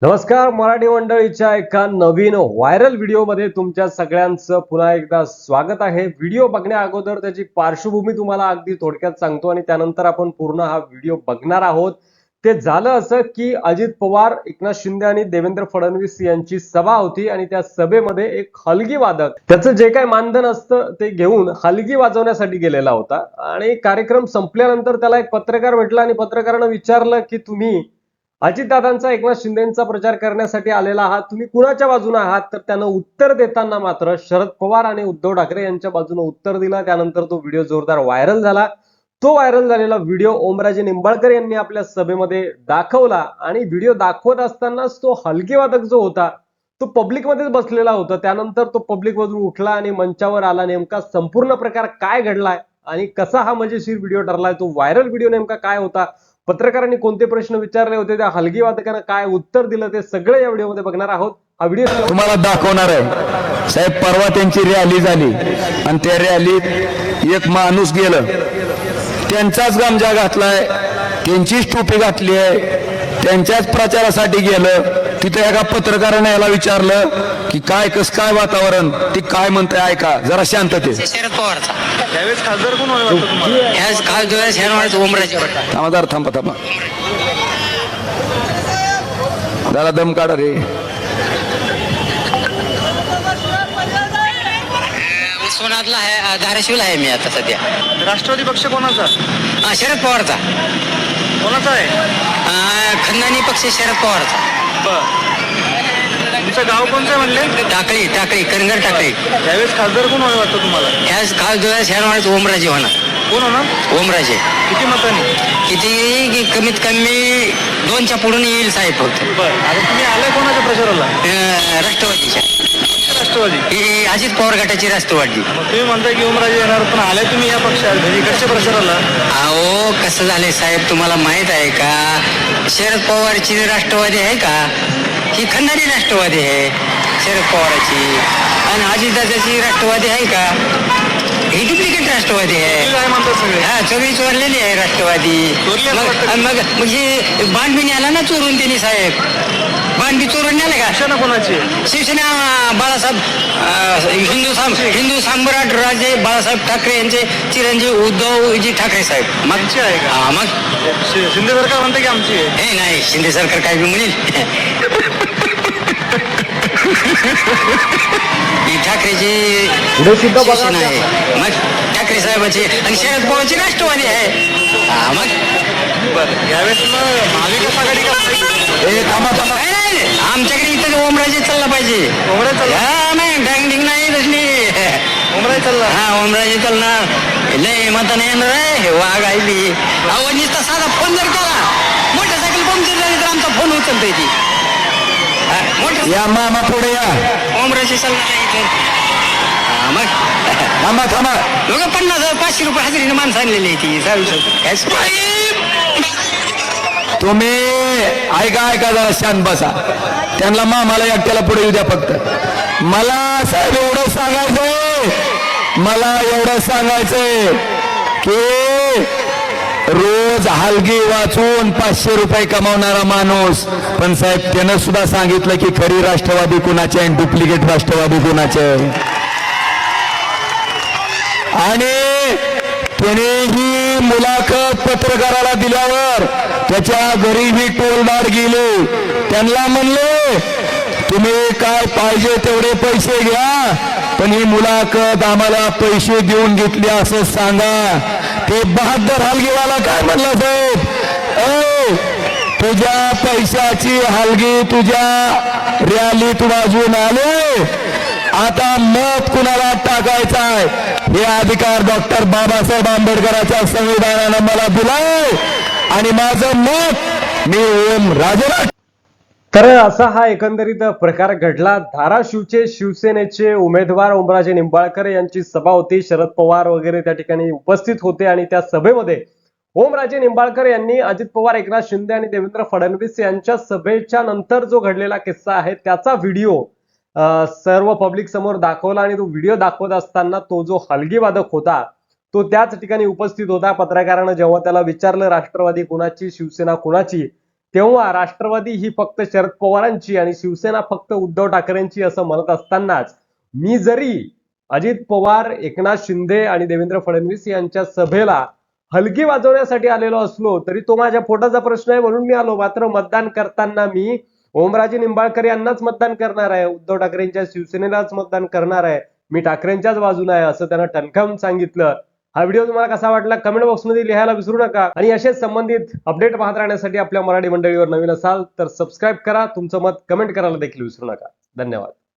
नमस्कार मराठी मंडळीच्या एका नवीन व्हायरल व्हिडिओमध्ये तुमच्या सगळ्यांचं पुन्हा एकदा स्वागत आहे। व्हिडिओ बघण्या अगोदर त्याची पार्श्वभूमी तुम्हाला अगदी थोडक्यात सांगतो आणि त्यानंतर आपण पूर्ण हा व्हिडिओ बघणार आहोत। ते झालं असं की अजित पवार, एकनाथ शिंदे आणि देवेंद्र फडणवीस यांची सभा होती आणि त्या सभेमध्ये एक हलगी वादक त्याचं जे काही मानधन असतं ते घेऊन हलगी वाजवण्यासाठी गेलेला होता आणि कार्यक्रम संपल्यानंतर त्याला एक पत्रकार भेटला आणि पत्रकारानं विचारलं की तुम्ही अजितदादांचा, एकनाथ शिंदेचा प्रचार करण्यासाठी आलेला आहात, तुम्ही कुणाच्या बाजूने आहात? तर त्यानं उत्तर देताना मात्र शरद पवार आणि उद्धव ठाकरे यांच्या बाजूने उत्तर दिलं। त्यानंतर तो व्हिडिओ जोरदार व्हायरल झाला। तो व्हायरल झालेला व्हिडिओ ओमराजे निंबाळकर यांनी आपल्या सभेमध्ये दाखवला आणि व्हिडिओ दाखवत असतानाच तो हलगीवादक जो होता तो पब्लिक मध्येच बसलेला होता। त्यानंतर तो पब्लिक मधून उठला आणि मंचावर आला। नेमका संपूर्ण प्रकार काय घडलाय आणि कसा हा मजेशीर व्हिडिओ ठरलाय, तो व्हायरल व्हिडिओ नेमका काय होता, पत्रकारांनी कोणते प्रश्न विचारले होते, त्या हलगीवादकांना काय उत्तर दिलं, ते सगळे या व्हिडिओमध्ये बघणार आहोत। हा व्हिडिओ तुम्हाला दाखवणार आहे। साहेब, परवा त्यांची रॅली झाली आणि त्या रॅलीत एक माणूस गेलं, त्यांचाच गमजा घातलाय, त्यांचीच टोपी घातली आहे, त्यांच्याच प्रचारासाठी गेलं। तिथे एका पत्रकाराने याला विचारलं की काय वातावरण, ती काय म्हणते ऐका जरा, शांतते। शरद पवारचा त्यावेळेस खासदार कोण व्हायला वाटतं तुम्हाला? ह्याच खासदार शहर ओमराजे थांबा थांबा, जरा दम काढा रे। उस्मानाबादला आहे, धाराशिवला आहे मी आता सध्या। राष्ट्रवादी पक्ष कोणाचा? शरद पवारचा। कोणाचा आहे? खंदानी पक्ष शरद पवारचा। तुमचं गाव कोणतं आहे म्हणले? टाकळी कनगर टाकळी। त्यावेळेस खासदार कोण व्हायला वाटतं तुम्हाला? ह्याच खासदार शहर ओमराजे होणार। कोण होणार? ओमराजे। किती मतांनी? किती कमीत कमी 2च्या पुढून येईल साहेब फक्त। आता तुम्ही आलाय कोणाच्या प्रचाराला? राष्ट्रवादीच्या। राष्ट्रवादी? ही अजित पवार गटाची राष्ट्रवादी। मग तुम्ही म्हणताय की ओमराजे येणार, पण आलाय तुम्ही या पक्षात, म्हणजे इकडच्या प्रचाराला? अहो कसं झालंय साहेब, तुम्हाला माहित आहे का, शरद पवारची राष्ट्रवादी आहे का, ही खंदारी राष्ट्रवादी आहे शरद पवाराची, आणि अजितदादाची राष्ट्रवादी आहे का, ही डुप्लिकेट राष्ट्रवादी आहे। तुम्ही काय म्हणतात सगळे? हा, सगळी चोरलेली आहे राष्ट्रवादी। चोरली असं वाटतं? मग हे बांधबी न्याला ना चोरून त्यांनी साहेब, बांधबी चोरून न्याला का? शिवसेना कोणाची? शिवसेना बाळासाहेब हिंदू सम्राट राजे बाळासाहेब ठाकरे यांचे चिरंजीव उद्धवजी ठाकरे साहेब। आमची आहे का? हा, मग शिंदे सरकार म्हणते की आमची आहे? हे नाही, शिंदे सरकार काय बी म्हणेल। ही ठाकरेची सुद्धा बघा शिवसेना आहे, मग ठाकरे साहेबाची आणि शरद पवारची राष्ट्रवादी आहे। हा, मग बरं, यावेळेस मग महाविकास आघाडी का? नाही, आमच्याकडे इथं ओमराजे चालला पाहिजे। ओमराजे चालला? हा, नाही डँग नाही तसली। ओमराजे चालला? हा, ओमराजे चालणार। लय मताने येणार आहे, वाघ आली आवाज नुसता साधा फोन जर केला, मोटरसायकल पंक्चर झाली तर आमचा फोन उचलतोय ती। या मामा पुढे या, ओमराजे चालणार आहे इथं। हा, मग थांबा लोक 50-500 रुपये हजेरीने माणसं आणलेली आहे ती, काय तुम्ही ऐका जरा, शांत बसा। त्यांना मामाला एकट्याला पुढे येऊ द्या फक्त। मला साहेब एवढं सांगायचंय की रोज हलगी वाचून 500 रुपये कमावणारा माणूस, पण साहेब त्यानं सुद्धा सांगितलं की खरी राष्ट्रवादी कुणाची आहे, डुप्लिकेट राष्ट्रवादी कुणाची आहे। आणि त्याने ही मुलाखत पत्रकाराला दिल्यावर त्याच्या घरीही टोलदार गेले, त्यांना म्हणले तुम्ही काय पाहिजे तेवढे पैसे घ्या, पण ही मुलाखत आम्हाला पैसे देऊन घेतली असं सांगा। ते बहादर हलगीवाला काय म्हणला, साहेब तुझ्या पैशाची हलगी तुझ्या रॅलीत वाजून आले, आता मत कुणाला टाकायचा आहे हे अधिकार डॉक्टर बाबासाहेब आंबेडकरांच्या संविधानानं मला दिलाय आणि माझं मत मी ओमराजेला। तर असा हा एकंदरीत प्रकार घडला। धाराशिवचे शिवसेनेचे उमेदवार ओमराजे निंबाळकर यांची सभा होती, शरद पवार वगैरे त्या ठिकाणी उपस्थित होते आणि त्या सभेमध्ये ओमराजे निंबाळकर यांनी अजित पवार, एकनाथ शिंदे आणि देवेंद्र फडणवीस यांच्या सभेच्या नंतर जो घडलेला किस्सा आहे त्याचा व्हिडिओ सर्व पब्लिक समोर दाखवला आणि तो व्हिडिओ दाखवत असताना तो जो हलगीवादक होता तो त्याच ठिकाणी उपस्थित होता। पत्रकारानं जेव्हा त्याला विचारलं राष्ट्रवादी कुणाची, शिवसेना कुणाची, तेव्हा राष्ट्रवादी ही फक्त शरद पवारांची आणि शिवसेना फक्त उद्धव ठाकरेंची असं म्हणत असतानाच मी जरी अजित पवार, एकनाथ शिंदे आणि देवेंद्र फडणवीस यांच्या सभेला हलगी वाजवण्यासाठी आलेलो असलो तरी तो माझ्या पोटाचा प्रश्न आहे म्हणून मी आलो. मात्र मतदान करताना मी ओमराजे निंबाळकर यांनाच मतदान करणार आहे, उद्धव ठाकरेंच्या शिवसेनेलाच मतदान करणार आहे, मी ठाकरेंच्याच बाजूने आहे असं त्यांना ठणकावून सांगितलं. हा व्हिडिओ तुम्हाला कसा वाटला कमेंट बॉक्समध्ये लिहायला विसरू नका आणि असेच संबंधित अपडेट पाहत राहण्यासाठी आपल्या मराठी मंडळीवर नवीन असाल तर सबस्क्राईब करा. तुमचं मत कमेंट करायला देखील विसरू नका. धन्यवाद.